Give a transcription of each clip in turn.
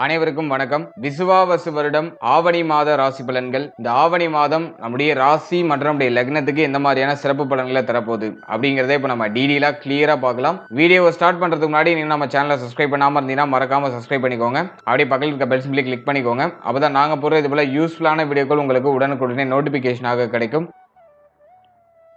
அனைவருக்கும் வணக்கம். விசுவாவசு வருடம் ஆவணி மாத ராசி பலன்கள். இந்த ஆவணி மாதம் நம்முடைய ராசி மற்றும் நம்முடைய லக்னத்துக்கு எந்த மாதிரியான சிறப்பு பலன்களை தரப்போகுது அப்படிங்கறத இப்ப நம்ம டீடெயிலா கிளியரா பார்க்கலாம். வீடியோவை ஸ்டார்ட் பண்றதுக்கு முன்னாடி நீங்க நம்ம சேனலை சப்ஸ்கிரைப் பண்ணாம இருந்தீங்கன்னா மறக்காம சப்ஸ்கிரைப் பண்ணிக்கோங்க. அப்படியே பக்கத்தில் இருக்க பெல் சிம்பிளை கிளிக் பண்ணிக்கோங்க. அப்பதான் நாங்க போற இது போல யூஸ்ஃபுல்லான வீடியோக்கள் உங்களுக்கு உடனுக்குடனே நோட்டிபிகேஷனாக கிடைக்கும்.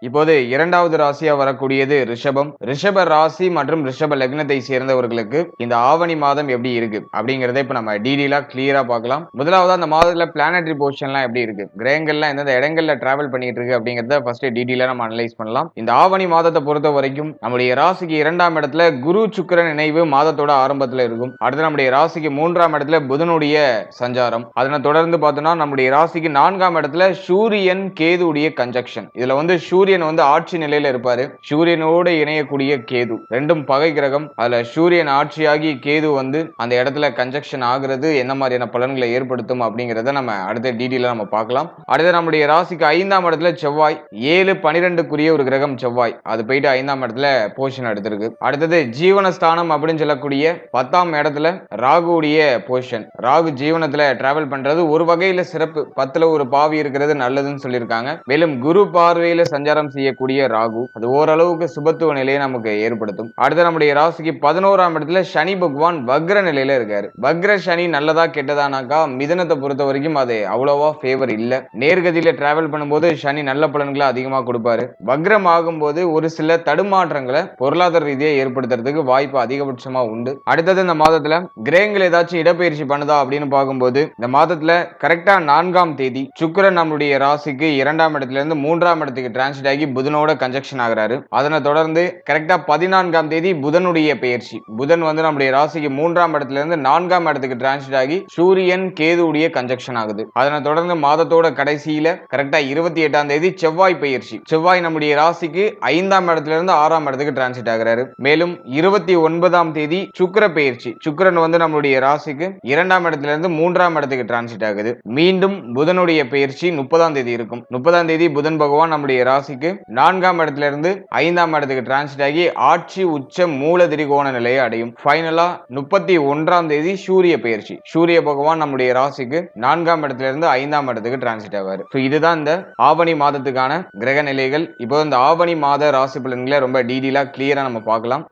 இப்போது இரண்டாவது ராசியா வரக்கூடியது ரிஷபம். ரிஷப ராசி மற்றும் ரிஷப லக்னத்தை சேர்ந்தவர்களுக்கு இந்த ஆவணி மாதம் எப்படி இருக்கு அப்படிங்கறத இப்ப நம்ம டீடெயிலா கிளியரா பார்க்கலாம். முதலாவது அந்த மாதத்துல பிளானட்டரி பொசிஷன்லாம் எப்படி இருக்கு, கிரகங்கள்லாம் எந்தெந்த இடங்கள்ல டிராவல் பண்ணிட்டு இருக்கு அப்படிங்கறத ஃபர்ஸ்ட் டீடெயிலா நம்ம அனலைஸ் பண்ணலாம். இந்த ஆவணி மாதத்தை பொறுத்த வரைக்கும் நம்முடைய ராசிக்கு இரண்டாம் இடத்துல குரு சுக்கிரன் இணைவு மாதத்தோட ஆரம்பத்துல இருக்கும். அடுத்து நம்முடைய ராசிக்கு மூன்றாம் இடத்துல புதனுடைய சஞ்சாரம். அதனை தொடர்ந்து பார்த்தோம்னா நம்முடைய ராசிக்கு நான்காம் இடத்துல சூரியன் கேதுடைய கன்ஜக்ஷன். இதுல வந்து சூரியன் வந்து ஆட்சி நிலையில இருப்பாரு. சூரியனோடு இணையக்கூடிய கேது ரெண்டும் பகை கிரகம். அதுல சூரியன் ஆட்சியாகி கேது வந்து அந்த இடத்துல கன்ஜக்ஷன் ஆகிறது என்ன மாதிரியான பலன்களை ஏற்படுத்தும் அப்படிங்கறத நம்ம அடுத்த டீடெயிலா நம்ம பார்க்கலாம். அடுத்து நம்முடைய ராசிக்கு ஐந்தாம் இடத்துல செவ்வாய், 7-12 ஒரு கிரகம் செவ்வாய், அது போயிட்டு ஐந்தாம் இடத்துல பொசிஷன் எடுத்திருக்கு. அடுத்தது ஜீவனஸ்தானம் அப்படின்னு சொல்லக்கூடிய 10ஆம் இடத்துல ராகுடைய பொசிஷன். ராகு ஜீவனத்துல டிராவல் பண்றது ஒரு வகையில சிறப்பு. 10ல ஒரு பாவி இருக்கிறது நல்லதுன்னு சொல்லியிருக்காங்க. மேலும் குரு பார்வையில சஞ்சாரம் செய்யக்கூடிய ராகு அது ஓரளவுக்கு சுபத்துவ நிலையை நமக்கு ஏற்படுத்தும். அடுத்து நம்முடைய ராசிக்கு 11ஆம் இடத்துல சனி பகவான் வக்ர நிலையில இருக்காரு. வக்ர சனி நல்லதா கெட்டதானாக்கா மிதனத்தை பொறுத்த வரைக்கும் அது அவ்வளவா ஃபேவர் இல்ல. நேர்கதியில டிராவல் பண்ணும்போது சனி நல்ல பலன்களை அதிகமா கொடுப்பாரு. வக்ரம் ஆகும்போது ஒரு சில தடுமாற்றங்களை பொருளாதார ரீதியா ஏற்படுத்துறதுக்கு வாய்ப்பு அதிகபட்சமா உண்டு. அடுத்தது இந்த மாதத்துல கிரகங்கள் ஏதாச்சும் இடப்பெயர்ச்சி பண்ணுதா அப்படின்னு பார்க்கும்போது இந்த மாதத்துல கரெக்டா 4ஆம் தேதி சுக்கிரன் நம்முடைய ராசிக்கு 2ஆம் இடத்துல இருந்து 3ஆம் இடத்துக்கு டிரான்சிட் ஆகி புதனோட கன்ஜக்ஷன் ஆகிறாரு. அதனை தொடர்ந்து கரெக்டா 14ஆம் தேதி புதனுடைய பெயர்ச்சி. புதன் வந்து நம்முடைய ராசிக்கு 3ஆம் இடத்துல இருந்து 4ஆம் இடத்துக்கு டிரான்சிட் ஆகி சூரியன் கேதுடைய கன்ஜக்ஷன் ஆகுது. அதனை தொடர்ந்து மாதத்தோட கடைசியில கரெக்டா 28ஆம் தேதி செவ்வாய் பெயர்ச்சி. செவ்வாய் நம்முடைய ராசிக்கு 5ஆம் இடத்துல இருந்து 6ஆம் இடத்துக்கு டிரான்சிட் ஆகிறாரு. மேலும் 29ஆம் தேதி சுக்கிர பெயர்ச்சி. சுக்கிரன் வந்து நம்முடைய ராசிக்கு 2ஆம் இடத்துல இருந்து 3ஆம் இடத்துக்கு டிரான்சிட் ஆகுது. மீண்டும் புதனுடைய பெயர்ச்சி 30ஆம் தேதி இருக்கும். 30ஆம் தேதி புதன் பகவான் நம்முடைய ராசிக்கு 4ஆம் இடத்துல இருந்து 5ஆம் இடத்துக்கு டிரான்சிட் ஆகி ஆட்சி உச்ச மூல திரிகோண நிலையை அடையும். ஃபைனலா 31ஆம் தேதி சூரிய பெயர்ச்சி. சூரிய பகவான் நம்முடைய ராசிக்கு 4ஆம் இடத்துல இருந்து 5ஆம் இடத்துக்கு டிரான்சிட் ஆவார். இதுதான் இந்த ஆவணி மாதத்துக்கான கிரக நிலைகள். இப்போ இந்த ஆவணி மாத ராசி பலன்களை ரொம்ப டீடெயிலா கிளியரா நம்ம பார்க்கலாம்.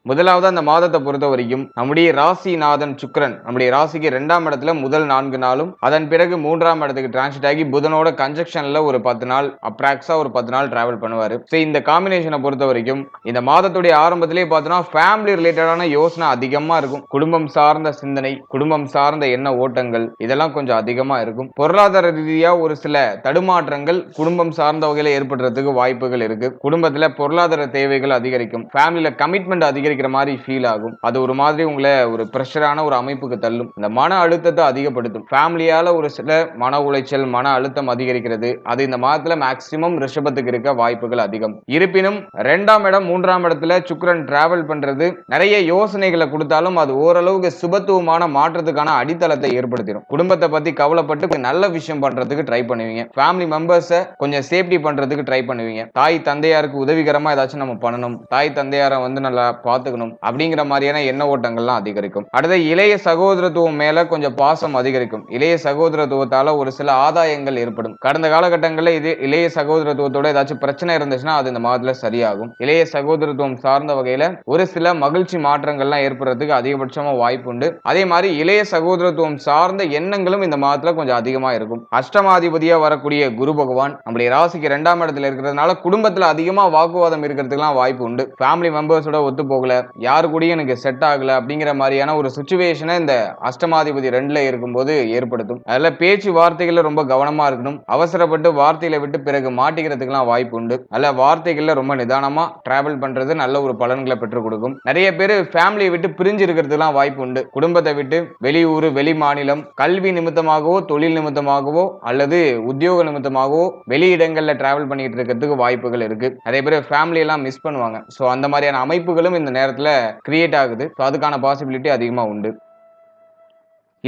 முதலாவது அந்த மாதத்தை பொறுத்த வரைக்கும் நம்முடைய ராசிநாதன் சுக்கிரன் நம்முடைய ராசிக்கு 2ஆம் இடத்துல முதல் 4 நாளும் அதன் பிறகு 3ஆம் இடத்துக்கு டிரான்சிட் ஆகி புதனோட கன்ஜக்ஷன்ல ஒரு 10 நாள் அப்ராக்ஸா ஒரு 10 நாள் டிராவல் பண்ணுவாரு. இந்த காம்பினேஷனை பொறுத்த வரைக்கும் இந்த மாதத்துடைய ஆரம்பத்திலே பார்த்தோம்னா ஃபேமிலி ரிலேட்டடான யோசனை அதிகமா இருக்கும். குடும்பம் சார்ந்த சிந்தனை, குடும்பம் சார்ந்த எண்ண ஓட்டங்கள் இதெல்லாம் கொஞ்சம் அதிகமா இருக்கும். பொருளாதார ரீதியா ஒரு சில தடுமாற்றங்கள் குடும்பம் சார்ந்த வகையில ஏற்படுறதுக்கு வாய்ப்புகள் இருக்கு. குடும்பத்துல பொருளாதார தேவைகள் அதிகரிக்கும். ஃபேமிலியில கமிட்மெண்ட் அதிகரிக்கிற மாதிரி ஃபீல் ஆகும். அது ஒரு மாதிரி உங்களை ஒரு பிரஷரான ஒரு அமைப்புக்கு தள்ளும். இந்த மன அழுத்தத்தை அதிகப்படுத்தும். ஃபேமிலியால ஒரு சில மன உளைச்சல், மன அழுத்தம் அதிகரிக்கிறது. அது இந்த மாதத்துல மேக்சிமம் ரிஷபத்துக்கு இருக்க வாய்ப்புகள் அதிகம். இருப்பினும் 2ஆம் இடம் 3ஆம் இடத்துல சுக்கிரன் டிராவல் பண்றது நிறைய யோசனைகளை கொடுத்தாலும் அது ஓரளவுக்கு சுபத்துவமான மாற்றத்துக்கான அடித்தளத்தை ஏற்படுத்திடும். குடும்பத்தை பத்தி கவலைப்பட்டு நல்ல விஷயம் பண்றதுக்கு ட்ரை பண்ணுவீங்க. ஃபேமிலி மெம்பர்ஸை கொஞ்சம் சேஃப்டி பண்றதுக்கு ட்ரை பண்ணுவீங்க. தாய் தந்தையாருக்கு உதவிகரமா ஏதாச்சும் நம்ம பண்ணணும், தாய் தந்தையாரை வந்து நல்லா பார்த்துக்கணும் அப்படிங்கிற மாதிரியான எண்ண ஓட்டங்கள்லாம் அதிகரிக்கும். அடுத்த இளைய சகோதரத்துவம் மேல கொஞ்சம் பாசம் அதிகரிக்கும். இளைய சகோதரத்துவத்தால ஒரு சில ஆதாயங்கள் ஏற்படும். கடந்த காலகட்டங்களில் இது இளைய சகோதரத்துவத்தோட ஏதாச்சும் பிரச்சனை இருந்துச்சுன்னா அது இந்த மாதத்துல சரியாகும். இளைய சகோதரத்துவம் சார்ந்த வகையில ஒரு சில மகிழ்ச்சி மாற்றங்கள்லாம் ஏற்படுறதுக்கு அதிகபட்சமா வாய்ப்பு உண்டு. அதே மாதிரி இளைய சகோதரத்துவம் சார்ந்த எண்ணங்களும் இந்த மாதத்துல கொஞ்சம் அதிகமா இருக்கும். அஷ்டமாதிபதியா வரக்கூடிய குரு பகவான் நம்முடைய ராசிக்கு 2ஆம் இடத்துல இருக்கிறதுனால குடும்பத்துல அதிகமா வாக்குவாதம் இருக்கிறதுக்குலாம் வாய்ப்பு உண்டு. ஃபேமிலி மெம்பர்ஸோட ஒத்து போகல, யாரு கூடயும் எனக்கு செட் ஆகல அப்படிங்கிற மாதிரியான ஒரு சிச்சுவேஷனை இந்த அஷ்டமாதிபதி 2ல இருக்கும்போது ஏற்படுத்தும். அதுல பேச்சு வார்த்தைகள்ல ரொம்ப கவனமா இருக்கணும். அவசரப்பட்டு வார்த்தையில விட்டு பிறகு மாட்டிக்கிறதுக்குலாம் வாய்ப்பு உண்டு. அதுல வார்த்தைகள்ல ரொம்ப நிதானமா டிராவல் பண்றது நல்ல ஒரு பலன்களை பெற்றுக் கொடுக்கும். நிறைய பேர் ஃபேமிலியை விட்டு பிரிஞ்சு இருக்கிறதுலாம் வாய்ப்பு உண்டு. குடும்பத்தை விட்டு வெளியூர், வெளி மாநிலம், கல்வி நிமித்தமாகவோ, தொழில் நிமித்தமாகவோ அல்லது உத்தியோக நிமித்தமாகவோ வெளியிடங்கள்ல டிராவல் பண்ணிட்டு இருக்கிறதுக்கு வாய்ப்புகள் இருக்கு. நிறைய பேர் ஃபேமிலி எல்லாம் மிஸ் பண்ணுவாங்க. சோ அந்த மாதிரியான அமைப்புகளும் இந்த நேரத்துல கிரியேட் ஆகுது. அதுக்கான பாசிபிலிட்டி அதிகமா உண்டு.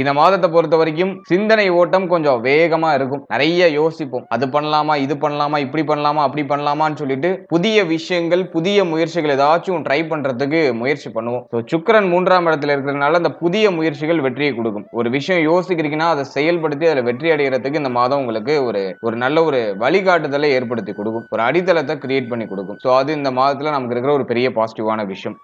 இந்த மாதத்தை பொறுத்த வரைக்கும் சிந்தனை ஓட்டம் கொஞ்சம் வேகமா இருக்கும். நிறைய யோசிப்போம். அது பண்ணலாமா, இது பண்ணலாமா, இப்படி பண்ணலாமா, அப்படி பண்ணலாமான்னு சொல்லிட்டு புதிய விஷயங்கள், புதிய முயற்சிகள் ஏதாச்சும் ட்ரை பண்றதுக்கு முயற்சி பண்ணுவோம். சுக்கிரன் 3ஆம் இடத்துல இருக்கிறதுனால அந்த புதிய முயற்சிகள் வெற்றியை கொடுக்கும். ஒரு விஷயம் யோசிக்கிறீங்கன்னா அதை செயல்படுத்தி அதில் வெற்றி அடைகிறதுக்கு இந்த மாதம் உங்களுக்கு ஒரு நல்ல ஒரு வழிகாட்டுதலை ஏற்படுத்தி கொடுக்கும். ஒரு அடித்தளத்தை கிரியேட் பண்ணி கொடுக்கும். அது இந்த மாதத்துல நமக்கு இருக்கிற ஒரு பெரிய பாசிட்டிவான விஷயம்.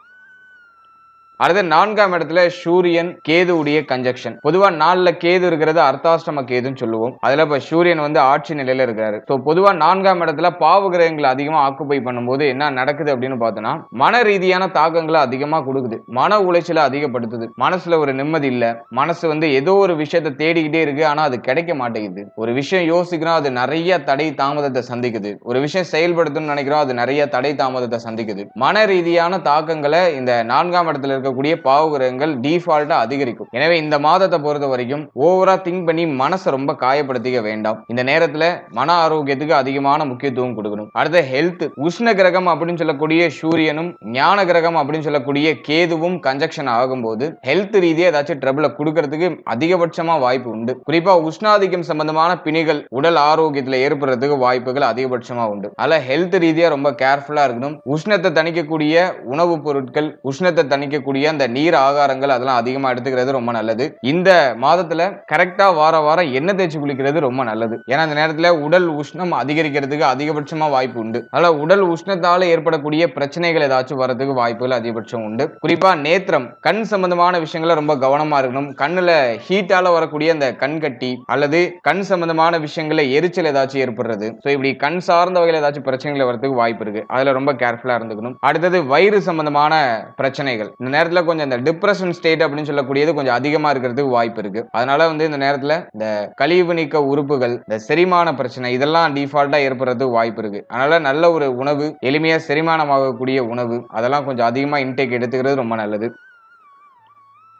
அடுத்து 4ஆம் இடத்துல சூரியன் கேது உடைய கன்ஜக்ஷன். பொதுவா 4ல கேது இருக்கிறது அர்த்தாஷ்டம கேதுன்னு சொல்லுவோம். அதுல இப்ப சூரியன் வந்து ஆட்சி நிலையில இருக்காரு. பொதுவா 4ஆம் இடத்துல பாவ கிரகங்களை அதிகமா ஆக்குபை பண்ணும்போது என்ன நடக்குது அப்படின்னு பார்த்தோம்னா, மன ரீதியான தாக்கங்களை அதிகமா கொடுக்குது. மன உளைச்சலை அதிகப்படுத்துது. மனசுல ஒரு நிம்மதி இல்ல. மனசு வந்து ஏதோ ஒரு விஷயத்தை தேடிக்கிட்டே இருக்கு, ஆனா அது கிடைக்க மாட்டேங்குது. ஒரு விஷயம் யோசிக்கிறோம், அது நிறைய தடை தாமதத்தை சந்திக்குது. ஒரு விஷயம் செயல்படுத்தணும்னு நினைக்கிறோம், அது நிறைய தடை தாமதத்தை சந்திக்குது. மன ரீதியான தாக்கங்களை இந்த 4ஆம் இடத்துல இருக்க பாவ கிரகங்கள் டிஃபால்ட்டா அதிகரிக்கும். எனவே இந்த மாதத்தை பொறுத்த வரைக்கும் ஓவரா திங்க் பண்ணி மனசை ரொம்ப காயப்படுத்திக்க வேண்டாம். இந்த நேரத்துல மன ஆரோக்கியத்துக்கு அதிகமான முக்கியத்துவம் கொடுக்கணும். அடுத்த ஹெல்த், உஷ்ண கிரகம் அப்படின்னு சொல்லக்கூடிய சூரியனும் ஞான கிரகம் அப்படின்னு சொல்லக்கூடிய கேதுவும் கன்ஜக்ஷன் ஆகும்போது ஹெல்த் ரீதியா ஏதாச்சும் ட்ரபிள கொடுக்கறதுக்கு அதிகபட்சமா வாய்ப்பு உண்டு. குறிப்பா உஷ்ணாதிக்கம் சம்பந்தமான பிணிகள் உடல் ஆரோக்கியத்துல ஏற்படுறதுக்கு வாய்ப்புகள் அதிகபட்சமா உண்டு. அதனால ஹெல்த் ரீதியா ரொம்ப கேர்ஃபுல்லா இருக்கணும். உஷ்ணத்தை தணிக்கக்கூடிய உணவுப் பொருட்கள், உஷ்ணத்தை தணிக்கக்கூடிய அந்த நீர் ஆகாரங்கள் அதெல்லாம் அதிகமா எடுத்துக்கிறது ரொம்ப நல்லது. இந்த மாதத்துல கரெக்டா வாரம் எண்ணெய் தேய்ச்சி குளிக்கிறது ரொம்ப நல்லது. ஏன்னா இந்த நேரத்துல உடல் உஷ்ணம் அதிகரிக்கிறதுக்கு அதிகபட்சமா வாய்ப்பு உண்டு. அதனால உடல் உஷ்ணத்தால ஏற்படக்கூடிய பிரச்சனைகள் ஏதாச்சும் வரதுக்கு வாய்ப்புகள் அதிகபட்சம் உண்டு. குறிப்பா நேத்திரம், கண் சம்பந்தமான விஷயங்களை ரொம்ப கவனமா இருக்கணும். கண்ணுல ஹீட்டால வரக்கூடிய அந்த கண் கட்டி அல்லது கண் சம்பந்தமான விஷயங்கள எரிச்சல் ஏதாச்சும் ஏற்படுறது, இப்படி கண் சார்ந்த வகையில் ஏதாச்சும் பிரச்சனைகள் வரதுக்கு வாய்ப்பு இருக்கு. அதுல ரொம்ப கேர்ஃபுல்லா இருந்துக்கணும். அடுத்தது வயிறு சம்பந்தமான பிரச்சனைகள். இந்த நேரத்துல கொஞ்சம் இந்த டிப்ரெஷன் ஸ்டேட் அப்படின்னு சொல்லக்கூடியது கொஞ்சம் அதிகமா இருக்கிறதுக்கு வாய்ப்பு இருக்கு. அதனால வந்து இந்த நேரத்துல இந்த கழிவு நீக்க உறுப்புகள், இந்த செரிமான பிரச்சனை இதெல்லாம் டிஃபால்ட்டா ஏற்படுறதுக்கு வாய்ப்பு இருக்கு. அதனால நல்ல ஒரு உணவு, எளிமையா செரிமானமாகக்கூடிய உணவு அதெல்லாம் கொஞ்சம் அதிகமா இன்டேக் எடுத்துக்கிறது ரொம்ப நல்லது.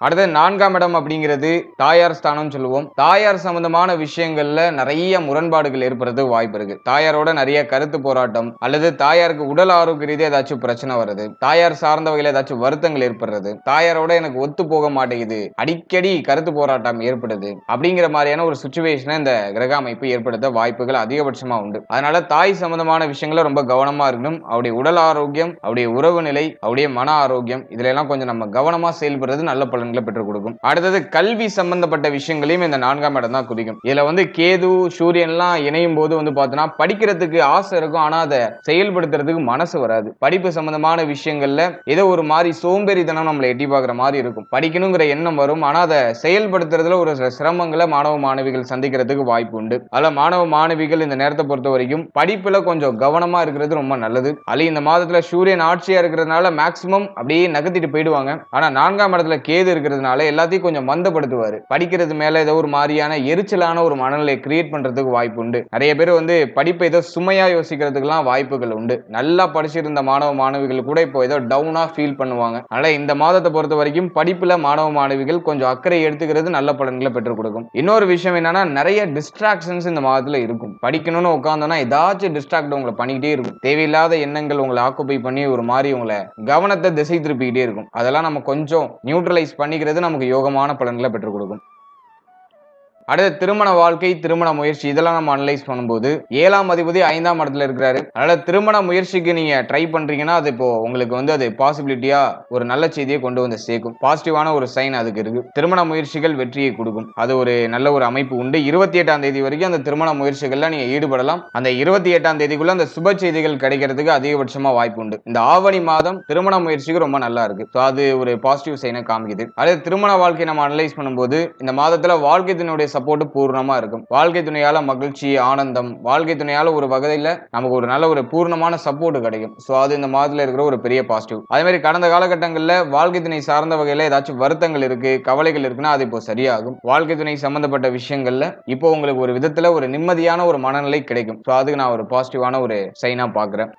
அடுத்து 4ஆம் இடம் அப்படிங்கிறது தாயார் ஸ்தானம் சொல்லுவோம். தாயார் சம்பந்தமான விஷயங்கள்ல நிறைய முரண்பாடுகள் ஏற்படுறதுக்கு வாய்ப்பு இருக்கு. தாயாரோட நிறைய கருத்து போராட்டம் அல்லது தாயாருக்கு உடல் ஆரோக்கிய ரீதியா ஏதாச்சும் பிரச்சனை வருது, தாயார் சார்ந்த வகையில் ஏதாச்சும் வருத்தங்கள் ஏற்படுறது, தாயாரோட எனக்கு ஒத்து போக மாட்டேங்குது, அடிக்கடி கருத்து போராட்டம் ஏற்படுது அப்படிங்கிற மாதிரியான ஒரு சுச்சுவேஷனை இந்த கிரக அமைப்பு ஏற்படுத்த வாய்ப்புகள் அதிகபட்சமா உண்டு. அதனால தாய் சம்பந்தமான விஷயங்களை ரொம்ப கவனமா இருக்கணும். அவருடைய உடல் ஆரோக்கியம், அவருடைய உறவு நிலை, அவருடைய மன ஆரோக்கியம் இதுல எல்லாம் கொஞ்சம் நம்ம கவனமா செயல்படுறது நல்ல பலன் பெற்றுக் கொடுக்கும். அடுத்தது கல்வி சம்பந்தப்பட்ட விஷயங்களையும் இந்த 4ஆம் இடம் தான் குறிக்கும். இதுல வந்து கேது சூரியன் எல்லாம் இணையும் போது வந்து பார்த்தோம்னா படிக்கிறதுக்கு ஆசை இருக்கும், ஆனா அதை செயல்படுத்துறதுக்கு மனசு வராது. படிப்பு சம்பந்தமான விஷயங்கள்ல ஏதோ ஒரு மாதிரி சோம்பேறித்தனம் நம்மளை எட்டி பார்க்குற மாதிரி இருக்கும். படிக்கணுங்கிற எண்ணம் வரும், ஆனா அதை செயல்படுத்துறதுல ஒரு சிரமங்களை மாணவ மாணவிகள் சந்திக்கிறதுக்கு வாய்ப்பு உண்டு. அதுல மாணவ மாணவிகள் இந்த நேரத்தை பொறுத்த வரைக்கும் படிப்புல கொஞ்சம் கவனமா இருக்கிறது ரொம்ப நல்லது. அது இந்த மாதத்துல சூரியன் ஆட்சியா இருக்கிறதுனால மேக்சிமம் அப்படியே நகர்த்திட்டு போயிடுவாங்க. ஆனா 4ஆம் இடத்துல கேது இருக்கிறதுனால எல்லாத்தையும் கொஞ்சம் மந்தப்படுத்துவாரு. படிக்கிறது மேல ஏதோ ஒரு மாதிரியான எரிச்சலான ஒரு மனநிலை கிரியேட் பண்றதுக்கு வாய்ப்பு உண்டு. நிறைய பேர் வந்து படிப்பை ஏதோ சுமையா யோசிக்கிறதுக்கெல்லாம் வாய்ப்புகள் உண்டு. நல்லா படிச்சிருந்த மாணவ மாணவிகள் கூட இப்போ ஏதோ டவுனா ஃபீல் பண்ணுவாங்க. அதனால இந்த மாதத்தை பொறுத்த வரைக்கும் படிப்புல மாணவ மாணவிகள் கொஞ்சம் அக்கறை எடுத்துக்கிறது நல்ல பலன்களை பெற்றுக் கொடுக்கும். இன்னொரு விஷயம் என்னன்னா, நிறைய டிஸ்ட்ராக்ஷன்ஸ் இந்த மாதத்துல இருக்கும். படிக்கணும்னு உட்கார்ந்தோம்னா ஏதாச்சும் டிஸ்ட்ராக்ட் உங்களை பண்ணிக்கிட்டே இருக்கும். தேவையில்லாத எண்ணங்கள் உங்களை ஆக்குபை பண்ணி ஒரு மாதிரி உங்களை கவனத்தை திசை திருப்பிக்கிட்டே இருக்கும். அதெல்லாம் நம்ம கொஞ்சம் நியூட்ரலைஸ் பண்ணிக்கிறது நமக்கு யோகமான பலன்களை பெற்றுக் கொடுக்கும். அடுத்து திருமண வாழ்க்கை, திருமண முயற்சி இதெல்லாம் நம்ம அனலைஸ் பண்ணும்போது 7ஆம் அதிபதி 5ஆம் இடத்துல இருக்கிறாரு. அதனால திருமண முயற்சிக்கு நீங்க ட்ரை பண்றீங்கன்னா அது இப்போ உங்களுக்கு வந்து அது பாசிபிலிட்டியா ஒரு நல்ல செய்தியை கொண்டு வந்து சேர்க்கும். பாசிட்டிவான ஒரு சைன் அதுக்கு இருக்கு. திருமண முயற்சிகள் வெற்றியை கொடுக்கும். அது ஒரு நல்ல ஒரு அமைப்பு உண்டு. 28ஆம் தேதி வரைக்கும் அந்த திருமண முயற்சிகள்ல நீங்க ஈடுபடலாம். அந்த 28ஆம் தேதிக்குள்ள அந்த சுப செய்திகள் கிடைக்கிறதுக்கு அதிகபட்சமா வாய்ப்பு உண்டு. இந்த ஆவணி மாதம் திருமண முயற்சிக்கு ரொம்ப நல்லா இருக்கு. அது ஒரு பாசிட்டிவ் சைனை காமிக்குது. அதே திருமண வாழ்க்கை நம்ம அனலைஸ் பண்ணும்போது இந்த மாதத்துல வாழ்க்கை துணையுடைய சப்போர்ட் பூர்ணமா இருக்கும். வாழ்க்கை துணையால மகிழ்ச்சி, ஆனந்தம், வாழ்க்கை துணையால ஒரு வகையில நமக்கு ஒரு நல்ல ஒரு பூர்ணமான சப்போர்ட் கிடைக்கும். அது இந்த மாதத்துல இருக்கிற ஒரு பெரிய பாசிட்டிவ். அதே மாதிரி கடந்த காலகட்டங்களில் வாழ்க்கை துணை சார்ந்த வகையில ஏதாச்சும் வருத்தங்கள் இருக்கு, கவலைகள் இருக்குன்னா அது இப்போ சரியாகும். வாழ்க்கை துணை சம்பந்தப்பட்ட விஷயங்கள்ல இப்போ உங்களுக்கு ஒரு விதத்துல ஒரு நிம்மதியான ஒரு மனநிலை கிடைக்கும். அதுக்கு நான் ஒரு பாசிட்டிவான ஒரு சைனா பாக்குறேன்.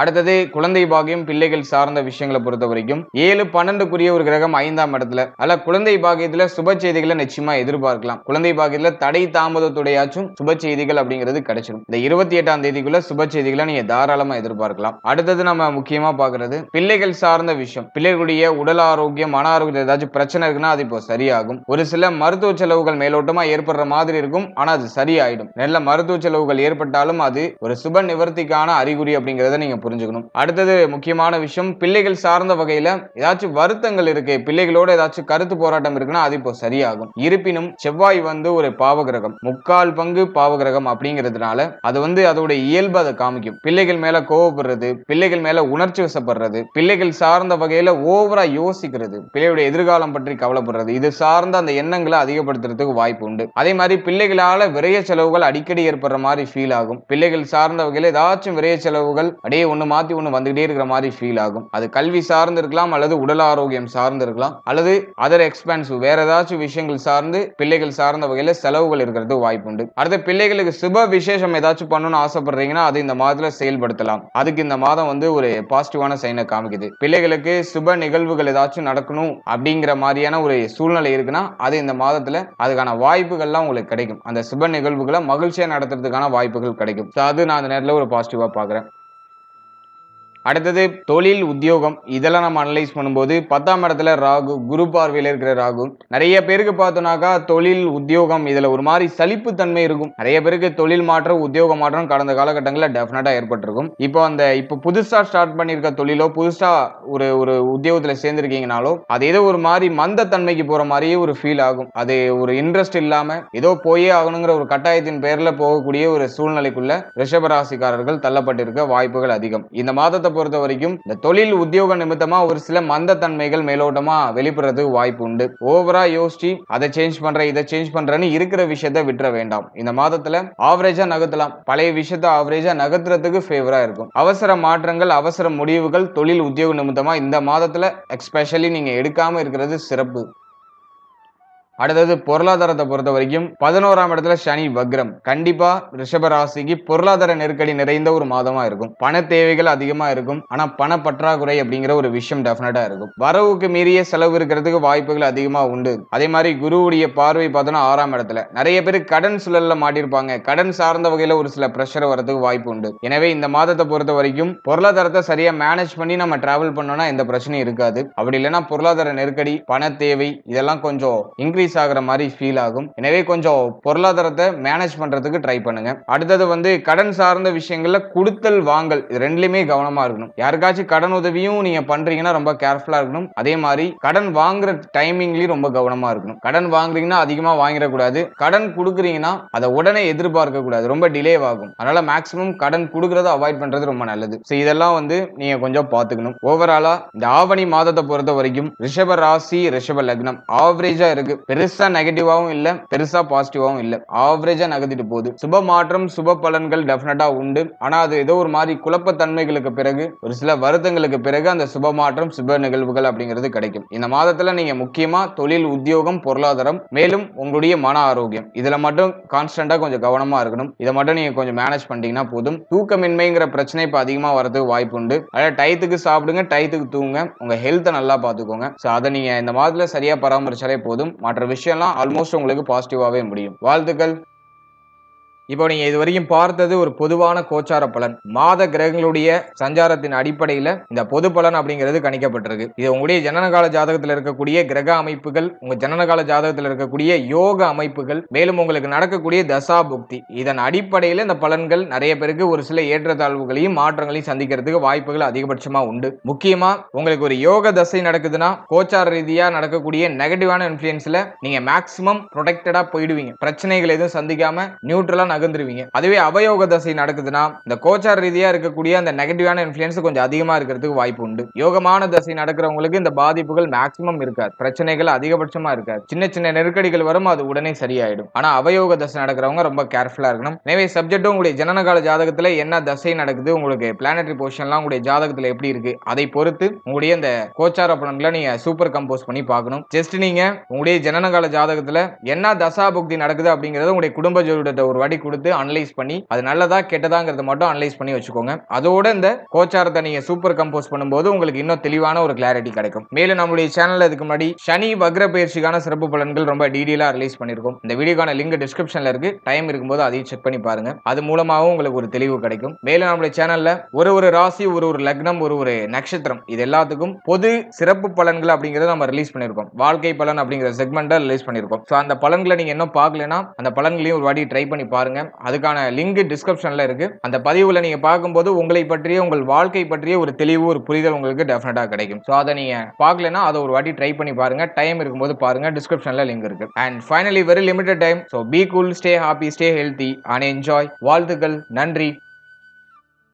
அடுத்தது குழந்தை பாகியம், பிள்ளைகள் சார்ந்த விஷயங்களை பொறுத்த வரைக்கும் 7-12 ஒரு கிரகம் 5ஆம் இடத்துல. அல்ல குழந்தை பாகியத்துல சுப செய்திகளை நிச்சயமா எதிர்பார்க்கலாம். குழந்தை பாகியத்துல தடை தாமதத்துடையாச்சும் சுப செய்திகள் அப்படிங்கிறது கிடைச்சிடும். இந்த 28ஆம் தேதிக்குள்ள சுப செய்திகளை நீங்க தாராளமா எதிர்பார்க்கலாம். அடுத்தது நம்ம முக்கியமா பாக்குறது பிள்ளைகள் சார்ந்த விஷயம். பிள்ளைகளுடைய உடல் ஆரோக்கியம், மன ஆரோக்கியம் ஏதாச்சும் பிரச்சனை இருக்குன்னா அது இப்போ சரியாகும். ஒரு சில மருத்துவ செலவுகள் மேலோட்டமா ஏற்படுற மாதிரி இருக்கும், ஆனா அது சரியாயிடும். நல்ல மருத்துவ செலவுகள் ஏற்பட்டாலும் அது ஒரு சுப நிவர்த்திக்கான அறிகுறி அப்படிங்கறத நீங்க புரிஞ்சுக்கணும். அடுத்தது முக்கியமான விஷயம், பிள்ளைகள் சார்ந்த வகையில ஏதாச்சும் வருத்தங்கள் இருக்கு, பிள்ளைகளோட ஏதாச்சும் கருத்து போராட்டம் இருக்குன்னா அது இப்போ சரியாகும். இருப்பினும் செவ்வாய் ஒரு பாவகிரகம், 3/4 பங்கு பாவகிரகம் அப்படிங்கிறதுனால அது அதோட இயல்பு அதை காமிக்கும். பிள்ளைகள் மேல கோவப்படுறது, பிள்ளைகள் மேல உணர்ச்சி வசப்படுறது, பிள்ளைகள் சார்ந்த வகையில ஓவரா யோசிக்கிறது, பிள்ளையுடைய எதிர்காலம் பற்றி கவலைப்படுறது, இது சார்ந்த அந்த எண்ணங்களை அதிகப்படுத்துறதுக்கு வாய்ப்பு உண்டு. அதே மாதிரி பிள்ளைகளால விரைய செலவுகள் அடிக்கடி ஏற்படுற மாதிரி ஃபீல் ஆகும். பிள்ளைகள் சார்ந்த வகையில ஏதாச்சும் விரைய செலவுகள் அப்படியே ஒண்ணு மாத்தி ஒண்ணு வந்துகிட்டே இருக்கிற மாதிரி ஃபீல் ஆகும். அது கல்வி சார்ந்து இருக்கலாம், அல்லது உடல் ஆரோக்கியம் சார்ந்து இருக்கலாம், அல்லது அதர் எக்ஸ்பென்சிவ் வேற ஏதாச்சும் விஷயங்கள் சார்ந்து பிள்ளைகள் சார்ந்த வகையில செலவுகள் இருக்கிறது வாய்ப்பு உண்டு. அடுத்து பிள்ளைகளுக்கு சுப விசேஷம் ஏதாச்சும் பண்ணணும்னு ஆசைப்படுறீங்கன்னா அது இந்த மாதத்துல செயல்படுத்தலாம். அதுக்கு இந்த மாதம் ஒரு பாசிட்டிவான சைனை காமிக்குது. பிள்ளைகளுக்கு சுப நிகழ்வுகள் ஏதாச்சும் நடக்கணும் அப்படிங்கிற மாதிரியான ஒரு சூழ்நிலை இருக்குன்னா அது இந்த மாதத்துல அதுக்கான வாய்ப்புகள்லாம் உங்களுக்கு கிடைக்கும். அந்த சுப நிகழ்வுகளை மகிழ்ச்சியா நடத்துறதுக்கான வாய்ப்புகள் கிடைக்கும். அது நான் அந்த நேரத்துல ஒரு பாசிட்டிவா பாக்குறேன். அடுத்தது தொழில், உத்தியோகம், இதெல்லாம் நம்ம அனலைஸ் பண்ணும்போது 10ஆம் இடத்துல ராகு, குரு பார்வையில இருக்கிற ராகு. நிறைய பேருக்கு பார்த்தோம்னாக்கா தொழில், உத்தியோகம் இதுல ஒரு மாதிரி சலிப்பு தன்மை இருக்கும். நிறைய பேருக்கு தொழில் மாற்றம், உத்தியோக மாற்றம் கடந்த காலகட்டங்களில் டெஃபினட்டா ஏற்பட்டிருக்கும். இப்போ புதுசா ஸ்டார்ட் பண்ணிருக்க தொழிலோ, புதுசா ஒரு உத்தியோகத்துல சேர்ந்திருக்கீங்கனாலோ அது ஏதோ ஒரு மாதிரி மந்த தன்மைக்கு போற மாதிரியே ஒரு ஃபீல் ஆகும். அது ஒரு இன்ட்ரெஸ்ட் இல்லாம ஏதோ போயே ஆகணுங்கிற ஒரு கட்டாயத்தின் பேர்ல போகக்கூடிய ஒரு சூழ்நிலைக்குள்ள ரிஷபராசிக்காரர்கள் தள்ளப்பட்டிருக்க வாய்ப்புகள் அதிகம். இந்த மாதத்தை பொறுத்த வரைக்கும் இந்த தொழில், உத்தியோக நிமித்தமா ஒரு சில மந்த தன்மைகள் மேலோட்டமா வெளிப்படுறதுக்கு வாய்ப்பு உண்டு. ஓவரா யோசிச்சு அதை சேஞ்ச் பண்றேன், இதை சேஞ்ச் பண்றேன்னு இருக்கிற விஷயத்தை விட்டுற வேண்டாம். இந்த மாதத்துல ஆவரேஜா நகர்த்தலாம். பழைய விஷயத்தை ஆவரேஜா நகர்த்துறதுக்கு ஃபேவரா இருக்கும். அவசர மாற்றங்கள், அவசர முடிவுகள் தொழில், உத்தியோக நிமித்தமா இந்த மாதத்துல எஸ்பெஷலி நீங்க எடுக்காம இருக்கிறது சிறப்பு. அடுத்தது பொருளாதாரத்தை பொறுத்த வரைக்கும் 11ஆம் இடத்துல சனி வக்ரம். கண்டிப்பா ரிஷப ராசிக்கு பொருளாதார நெருக்கடி நிறைந்த ஒரு மாதமா இருக்கும். பண தேவைகள் அதிகமா இருக்கும், ஆனா பண பற்றாக்குறை அப்படிங்கிற ஒரு விஷயம் டெஃபினட்டா இருக்கும். வரவுக்கு மீறிய செலவு இருக்கிறதுக்கு வாய்ப்புகள் அதிகமா உண்டு. அதே மாதிரி குருவுடைய பார்வை பார்த்தோன்னா 6ஆம் இடத்துல. நிறைய பேர் கடன் சூழல்ல மாட்டிருப்பாங்க. கடன் சார்ந்த வகையில ஒரு சில பிரஷர் வரதுக்கு வாய்ப்பு உண்டு. எனவே இந்த மாதத்தை பொறுத்த வரைக்கும் பொருளாதாரத்தை சரியா மேனேஜ் பண்ணி நம்ம டிராவல் பண்ணோம்னா எந்த பிரச்சனையும் இருக்காது. அப்படி இல்லைன்னா பொருளாதார நெருக்கடி, பண தேவை இதெல்லாம் கொஞ்சம் இன்க்ரீஸ் ஆகிற மாதிரி ஃபீல் ஆகும். எனவே கொஞ்சம் பொருளாதாரத்தை மேனேஜ் பண்றதுக்கு ட்ரை பண்ணுங்க. அடுத்தது கடன் சார்ந்த விஷயங்கள்ல கொடுத்தல் வாங்கல் இது ரெண்டுலயுமே கவனமா இருக்கணும். யாருக்காச்சும் கடன் உதவியும் நீங்க பண்றீங்கன்னா ரொம்ப கேர்ஃபுல்லா இருக்கணும். அதே மாதிரி கடன் வாங்குற டைமிங்லயும் ரொம்ப கவனமா இருக்கணும். கடன் வாங்குறீங்கன்னா அதிகமா வாங்கிடக்கூடாது. கடன் கொடுக்குறீங்கன்னா அதை உடனே எதிர்பார்க்க கூடாது, ரொம்ப டிலே ஆகும். அதனால மேக்சிமம் கடன் கொடுக்கறத அவாய்ட் பண்றது ரொம்ப நல்லது. இதெல்லாம் நீங்க கொஞ்சம் பாத்துக்கணும். ஓவராலா இந்த ஆவணி மாதத்தை பொறுத்த வரைக்கும் ரிஷப ராசி, ரிஷப லக்னம் ஆவரேஜா இருக்கு. பெருசா நெகட்டிவாவும் இல்ல, பெருசா பாசிட்டிவாவும் இல்ல, ஆவரேஜா நகர்த்திட்டு போகுது. சுப மாற்றம், சுப பலன்கள் டெஃபினட்டா உண்டு. ஆனா அது ஏதோ ஒரு மாதிரி குழப்ப தன்மைகளுக்கு பிறகு, ஒரு சில வருத்தங்களுக்கு பிறகு அந்த சுப மாற்றம், சுப நிகழ்வுகள் அப்படிங்கிறது கிடைக்கும். இந்த மாதத்துல நீங்க முக்கியமா தொழில், உத்தியோகம், பொருளாதாரம், மேலும் உங்களுடைய மன ஆரோக்கியம் இதுல மட்டும் கான்ஸ்டன்டா கொஞ்சம் கவனமா இருக்கணும். இதை மட்டும் நீங்க கொஞ்சம் மேனேஜ் பண்ணிட்டீங்கன்னா போதும். தூக்கமின்மைங்கிற பிரச்சனை இப்ப அதிகமா வரதுக்கு வாய்ப்பு உண்டு. அதாவது டயத்துக்கு சாப்பிடுங்க, டயத்துக்கு தூங்க, உங்க ஹெல்த்தை நல்லா பாத்துக்கோங்க. அதை நீங்க இந்த மாதத்துல சரியா பராமரிச்சாலே போதும். மற்ற விஷயம்லாம் ஆல்மோஸ்ட் உங்களுக்கு பாசிட்டிவாவே முடியும். வாழ்த்துக்கள். இப்போ நீங்க இது வரைக்கும் பார்த்தது ஒரு பொதுவான கோச்சார பலன். மாத கிரகங்களுடைய சஞ்சாரத்தின் அடிப்படையில இந்த பொது பலன் அப்படிங்கிறது கணிக்கப்பட்டிருக்கு. இது உங்களுடைய ஜனனகால ஜாதகத்தில் இருக்கக்கூடிய கிரக அமைப்புகள், உங்க ஜனனகால ஜாதகத்தில் இருக்கக்கூடிய யோக அமைப்புகள், மேலும் உங்களுக்கு நடக்கக்கூடிய தசா புக்தி, இதன் அடிப்படையில இந்த பலன்கள் நிறைய பேருக்கு ஒரு சில ஏற்றத்தாழ்வுகளையும் மாற்றங்களையும் சந்திக்கிறதுக்கு வாய்ப்புகள் அதிகபட்சமா உண்டு. முக்கியமா உங்களுக்கு ஒரு யோக தசை நடக்குதுன்னா கோச்சார ரீதியா நடக்கக்கூடிய நெகட்டிவான இன்ஃபுளுன்ஸ்ல நீங்க மேக்சிமம் ப்ரொடெக்டடா போயிடுவீங்க. பிரச்சனைகள் எதுவும் சந்திக்காம நியூட்ரலா நகர்ந்துருவீங்க. அதுவே அவயோக தசை நடக்குதுன்னா இந்த கோச்சார ரீதியா இருக்கக்கூடிய அந்த நெகட்டிவான இன்ஃப்ளூயன்ஸ் கொஞ்சம் அதிகமா இருக்கிறதுக்கு வாய்ப்பு உண்டு. யோகமான தசை நடக்கிறவங்களுக்கு இந்த பாதிப்புகள் மேக்ஸிமம் இருக்காது, பிரச்சனைகள் அதிகபட்சமா இருக்காது. சின்ன சின்ன நெருக்கடிகள் வரும், அது உடனே சரியாயிடும். ஆனா அவயோக தசை நடக்கிறவங்க ரொம்ப கேர்ஃபுல்லா இருக்கணும். எனவே சப்ஜெக்டும் உங்களுடைய ஜனனகால ஜாதகத்துல என்ன தசை நடக்குது, உங்களுக்கு பிளானட்டரி பொசிஷன்லாம் உங்களுடைய ஜாதகத்துல எப்படி இருக்கு, அதை பொறுத்து உங்களுடைய இந்த கோச்சார பலன்களை நீங்க சூப்பர் கம்போஸ் பண்ணி பார்க்கணும். ஜஸ்ட் நீங்க உங்களுடைய ஜனனகால ஜாதகத்துல என்ன தசா புக்தி நடக்குது அப்படிங்கறத உங்களுடைய குடும்ப ஜோதிடத்தை ஒரு வாட்டி கொடுத்து அனலைஸ் பண்ணி அது நல்லதா கெட்டதாங்கிறத மட்டும் அனலைஸ் பண்ணி வச்சுக்கோங்க. அதோட இந்த கோச்சாரத்தை நீங்க சூப்பர் கம்போஸ் பண்ணும்போது உங்களுக்கு இன்னும் தெளிவான ஒரு கிளாரிட்டி கிடைக்கும். மேலும் நம்மளுடைய சேனல்ல இதுக்கு முன்னாடி சனி வக்ர பயிற்சிக்கான சிறப்பு பலன்கள் ரொம்ப டீடைலா ரிலீஸ் பண்ணிருக்கோம். இந்த வீடியோக்கான லிங்க் டிஸ்கிரிப்ஷன்ல இருக்கு. டைம் இருக்கும்போது அதையும் செக் பண்ணி பாருங்க. அது மூலமாவும் உங்களுக்கு ஒரு தெளிவு கிடைக்கும். மேலும் நம்மளுடைய சேனல்ல ஒரு ராசி, ஒரு லக்னம், ஒரு நட்சத்திரம் இது எல்லாத்துக்கும் பொது சிறப்பு பலன்கள் அப்படிங்கறத நம்ம ரிலீஸ் பண்ணிருக்கோம். வாழ்க்கை பலன் அப்படிங்கிற செக்மெண்ட்டை ரிலீஸ் பண்ணிருக்கோம். சோ அந்த பலன்களை நீங்க இன்னும் பார்க்கலனா அந்த பலன்களையும் ஒரு வாட்டி ட்ரை பண்ணி பாருங்க. அதுக்கான லிங்க் டிஸ்கிரிப்ஷன்ல இருக்கு. அந்த பதிவுல நீங்க பார்க்கும்போது உங்களை பற்றிய உங்கள் வாழ்க்கை பற்றிய ஒரு தெளிவு ஒரு புரிதல் உங்களுக்கு டெஃபினட்டா கிடைக்கும். சோ அதை நீங்க பார்க்கலனா அதை ஒரு வாட்டி ட்ரை பண்ணி பாருங்க. டைம் இருக்கும்போது பாருங்க. டிஸ்கிரிப்ஷன்ல லிங்க் இருக்கு. And finally very limited time. So be cool, stay happy, stay healthy and enjoy. வாழ்த்துக்கள். நன்றி.